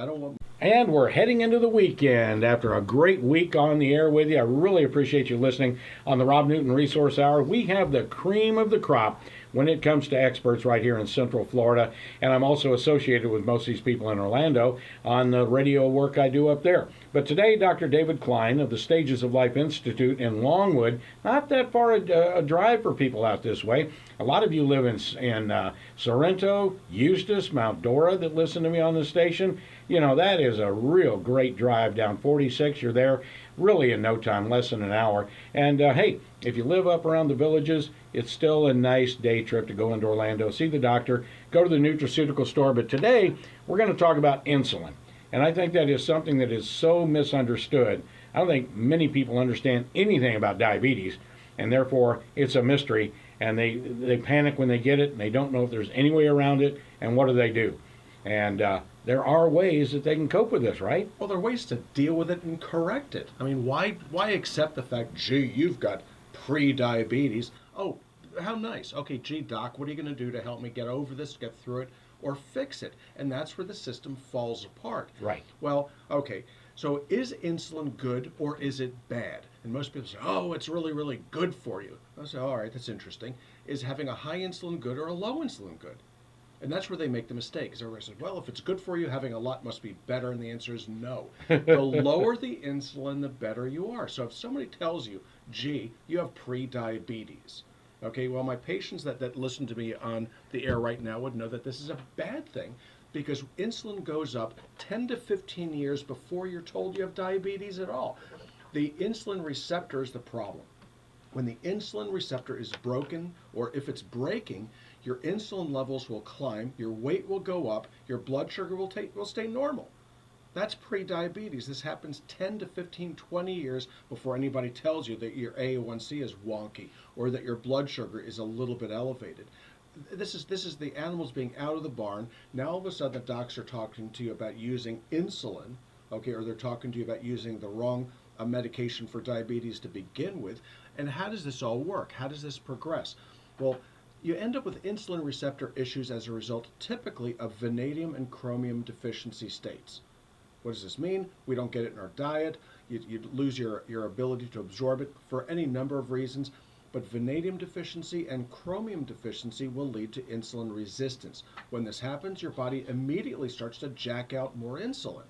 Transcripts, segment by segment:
I don't want. And we're heading into the weekend after a great week on the air with you. I really appreciate you listening on the Rob Newton Resource Hour. We have the cream of the crop when it comes to experts right here in Central Florida. And I'm also associated with most of these people in Orlando on the radio work I do up there. But today, Dr. David Klein of the Stages of Life Institute in Longwood, not that far a drive for people out this way. A lot of you live in Sorrento, Eustis, Mount Dora that listen to me on the station. You know, that is a real great drive down 46. You're there really in no time, less than an hour. And hey, if you live up around the villages, it's still a nice day trip to go into Orlando, see the doctor, go to the nutraceutical store. But today, we're going to talk about insulin. And I think that is something that is so misunderstood. I don't think many people understand anything about diabetes, and therefore it's a mystery. And they panic when they get it, and they don't know if there's any way around it, and what do they do? And there are ways that they can cope with this, right? Well, there are ways to deal with it and correct it. I mean, why accept the fact, gee, you've got pre-diabetes? Oh, how nice. Okay, gee, doc, what are you going to do to help me get over this, get through it, or fix it? And that's where the system falls apart. Right. Well, okay, so is insulin good or is it bad? And most people say, oh, it's really, really good for you. I say, all right, that's interesting. Is having a high insulin good or a low insulin good? And that's where they make the mistake. Because everybody says, well, if it's good for you, having a lot must be better. And the answer is no. The lower the insulin, the better you are. So if somebody tells you, gee, you have pre-diabetes, okay, well, my patients that listen to me on the air right now would know that this is a bad thing, because insulin goes up 10 to 15 years before you're told you have diabetes at all. The insulin receptor is the problem. When the insulin receptor is broken, or if it's breaking, your insulin levels will climb, your weight will go up, your blood sugar will stay normal. That's pre-diabetes. This happens 10 to 15, 20 years before anybody tells you that your A1C is wonky or that your blood sugar is a little bit elevated. This is the animals being out of the barn. Now all of a sudden the docs are talking to you about using insulin, okay, or they're talking to you about using the wrong medication for diabetes to begin with. And how does this all work? How does this progress? Well, you end up with insulin receptor issues as a result typically of vanadium and chromium deficiency states. What does this mean? We don't get it in our diet. You lose your ability to absorb it for any number of reasons. But vanadium deficiency and chromium deficiency will lead to insulin resistance. When this happens, your body immediately starts to jack out more insulin.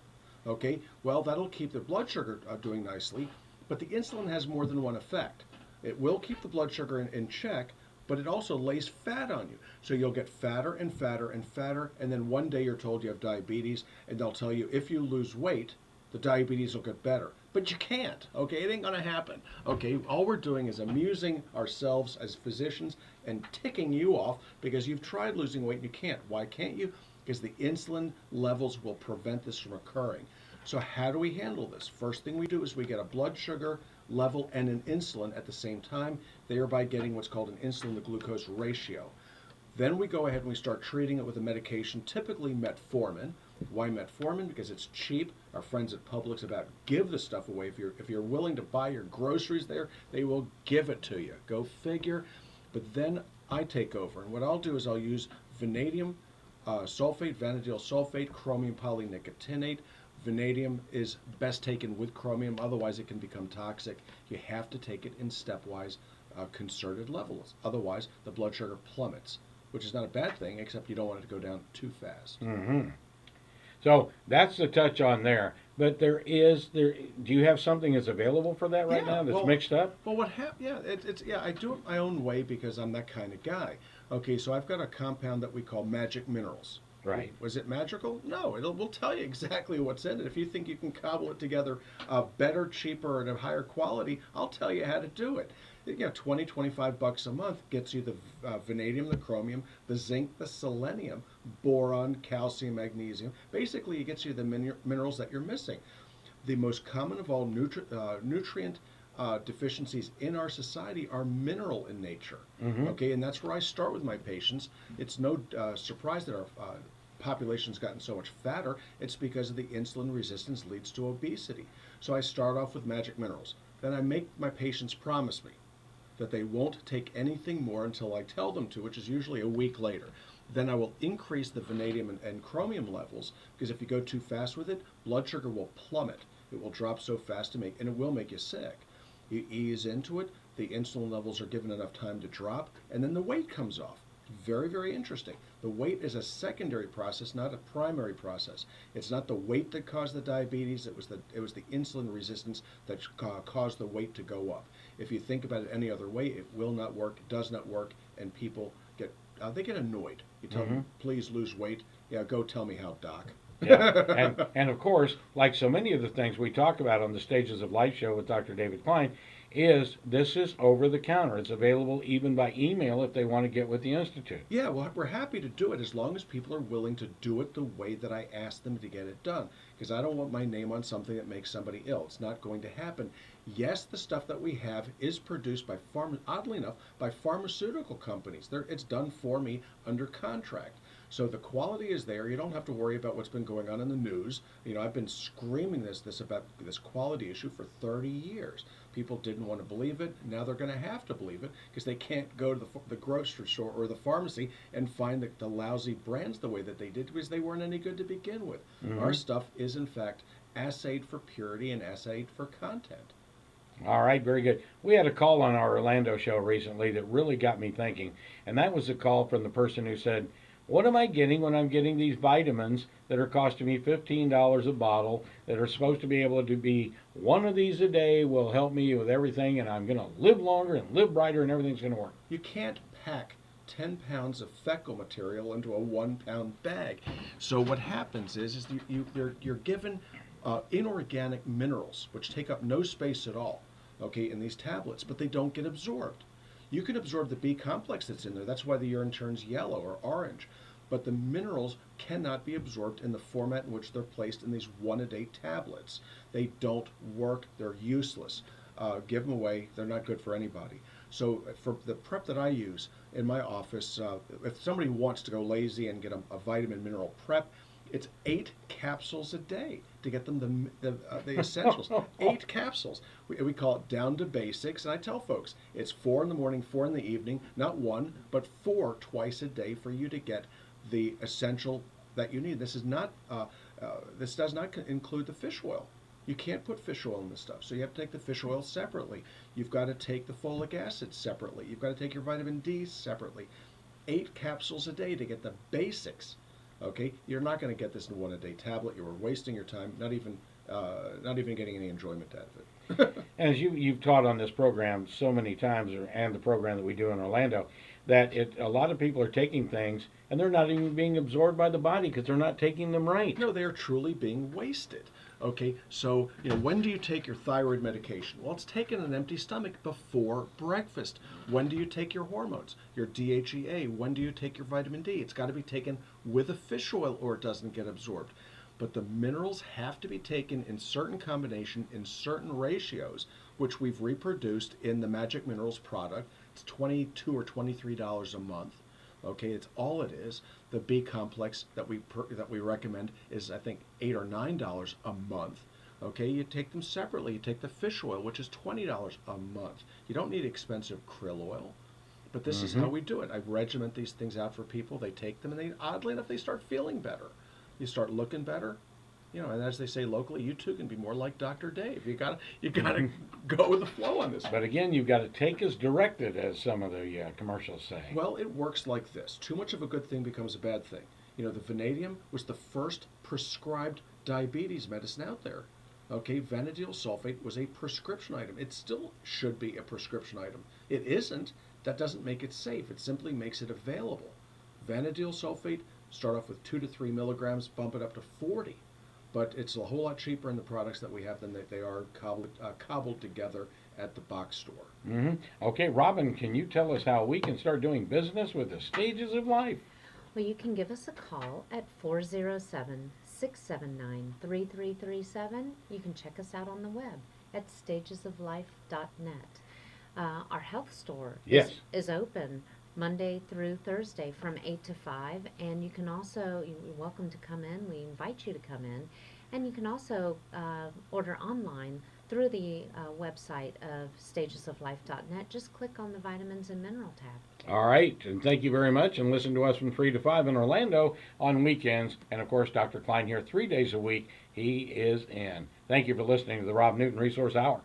Okay, well, that'll keep the blood sugar doing nicely, but the insulin has more than one effect. It will keep the blood sugar in check, but it also lays fat on you. So you'll get fatter and fatter and fatter, and then one day you're told you have diabetes, and they'll tell you if you lose weight, the diabetes will get better. But you can't, okay? It ain't gonna happen, okay? All we're doing is amusing ourselves as physicians and ticking you off because you've tried losing weight and you can't. Why can't you? Because the insulin levels will prevent this from occurring. So how do we handle this? First thing we do is we get a blood sugar level and an insulin at the same time, thereby getting what's called an insulin to glucose ratio. Then we go ahead and we start treating it with a medication, typically metformin. Why metformin? Because it's cheap. Our friends at Publix about give the stuff away. If you're willing to buy your groceries there, they will give it to you. Go figure. But then I take over, and what I'll do is I'll use vanadium sulfate, vanadyl sulfate, chromium polynicotinate. Vanadium is best taken with chromium, otherwise it can become toxic. You have to take it in stepwise concerted levels. Otherwise, the blood sugar plummets, which is not a bad thing, except you don't want it to go down too fast. Mm-hmm. So that's the touch on there. But do you have something that's available for that right now that's mixed up? Well, I do it my own way because I'm that kind of guy. Okay, so I've got a compound that we call magic minerals. Right. Was it magical? No, we'll tell you exactly what's in it. If you think you can cobble it together better, cheaper, and of higher quality, I'll tell you how to do it. You know, $20-25 a month gets you the vanadium, the chromium, the zinc, the selenium, boron, calcium, magnesium. Basically, it gets you the minerals that you're missing. The most common of all nutrient deficiencies in our society are mineral in nature. Mm-hmm. Okay, and that's where I start with my patients. It's no surprise that our population's gotten so much fatter. It's because of the insulin resistance leads to obesity. So I start off with magic minerals. Then I make my patients promise me that they won't take anything more until I tell them to, which is usually a week later. Then I will increase the vanadium and chromium levels, because if you go too fast with it, blood sugar will plummet. It will drop so fast and it will make you sick. You ease into it, the insulin levels are given enough time to drop, and then the weight comes off. Very, very interesting. The weight is a secondary process, not a primary process. It's not the weight that caused the diabetes. It was the insulin resistance that caused the weight to go up. If you think about it any other way, it will not work, it does not work, and people get annoyed. You tell them, please lose weight. Yeah, go tell me how, doc. Yeah. And of course, like so many of the things we talk about on the Stages of Life show with Dr. David Klein, this is over the counter. It's available even by email if they want to get with the Institute. Yeah, well, we're happy to do it as long as people are willing to do it the way that I asked them to get it done. Because I don't want my name on something that makes somebody ill. It's not going to happen. Yes, the stuff that we have is produced by oddly enough, by pharmaceutical companies. It's done for me under contract. So the quality is there. You don't have to worry about what's been going on in the news. I've been screaming about this quality issue for 30 years. People didn't want to believe it. Now they're going to have to believe it because they can't go to the grocery store or the pharmacy and find the lousy brands the way that they did because they weren't any good to begin with. Our stuff is, in fact, assayed for purity and assayed for content. All right, very good. We had a call on our Orlando show recently that really got me thinking, and that was a call from the person who said, what am I getting when I'm getting these vitamins that are costing me $15 a bottle that are supposed to be able to be one of these a day will help me with everything and I'm going to live longer and live brighter and everything's going to work? You can't pack 10 pounds of fecal material into a 1 pound bag. So what happens is you're given inorganic minerals which take up no space at all, okay, in these tablets, but they don't get absorbed. You can absorb the B complex that's in there. That's why the urine turns yellow or orange. But the minerals cannot be absorbed in the format in which they're placed in these one-a-day tablets. They don't work. They're useless. Give them away. They're not good for anybody. So for the prep that I use in my office, if somebody wants to go lazy and get a vitamin mineral prep, it's 8 capsules a day to get them the essentials. 8 capsules. We call it down to basics. And I tell folks, it's 4 in the morning, 4 in the evening, not 1, but 4 twice a day for you to get the essential that you need. This is not. This does not include the fish oil. You can't put fish oil in this stuff. So you have to take the fish oil separately. You've got to take the folic acid separately. You've got to take your vitamin D separately. 8 capsules a day to get the basics. Okay, you're not going to get this in a one-a-day tablet. You were wasting your time, not even getting any enjoyment out of it. As you've taught on this program so many times, and the program that we do in Orlando, that a lot of people are taking things and they're not even being absorbed by the body because they're not taking them right. No, they are truly being wasted. Okay, so when do you take your thyroid medication? Well, it's taken on an empty stomach before breakfast. When do you take your hormones? Your DHEA. When do you take your vitamin D? It's got to be taken with a fish oil or it doesn't get absorbed. But the minerals have to be taken in certain combination, in certain ratios, which we've reproduced in the Magic Minerals product. It's $22 or $23 a month. Okay, it's all it is. The B complex that we recommend is, I think, $8 or $9 a month. Okay, you take them separately. You take the fish oil, which is $20 a month. You don't need expensive krill oil. But this is how we do it. I regiment these things out for people. They take them, and oddly enough, they start feeling better. You start looking better. And as they say locally, you too can be more like Dr. Dave. You gotta go with the flow on this. But again, you've got to take as directed, as some of the commercials say. Well, it works like this. Too much of a good thing becomes a bad thing. The vanadium was the first prescribed diabetes medicine out there. Okay, vanadyl sulfate was a prescription item. It still should be a prescription item. It isn't. That doesn't make it safe. It simply makes it available. Vanadyl sulfate, start off with 2 to 3 milligrams, bump it up to 40. But it's a whole lot cheaper in the products that we have than they are cobbled together at the box store. Okay, Robin, can you tell us how we can start doing business with the Stages of Life? Well, you can give us a call at 407-679-3337. You can check us out on the web at stagesoflife.net. Our health store is open Monday through Thursday from 8 to 5, and you're welcome to come in. We invite you to come in, and you can also order online through the website of stagesoflife.net. Just click on the vitamins and mineral tab. All right, and thank you very much. And listen to us from 3 to 5 in Orlando on weekends. And of course, Dr. Klein here 3 days a week. He is in. Thank you for listening to the Rob Newton Resource Hour.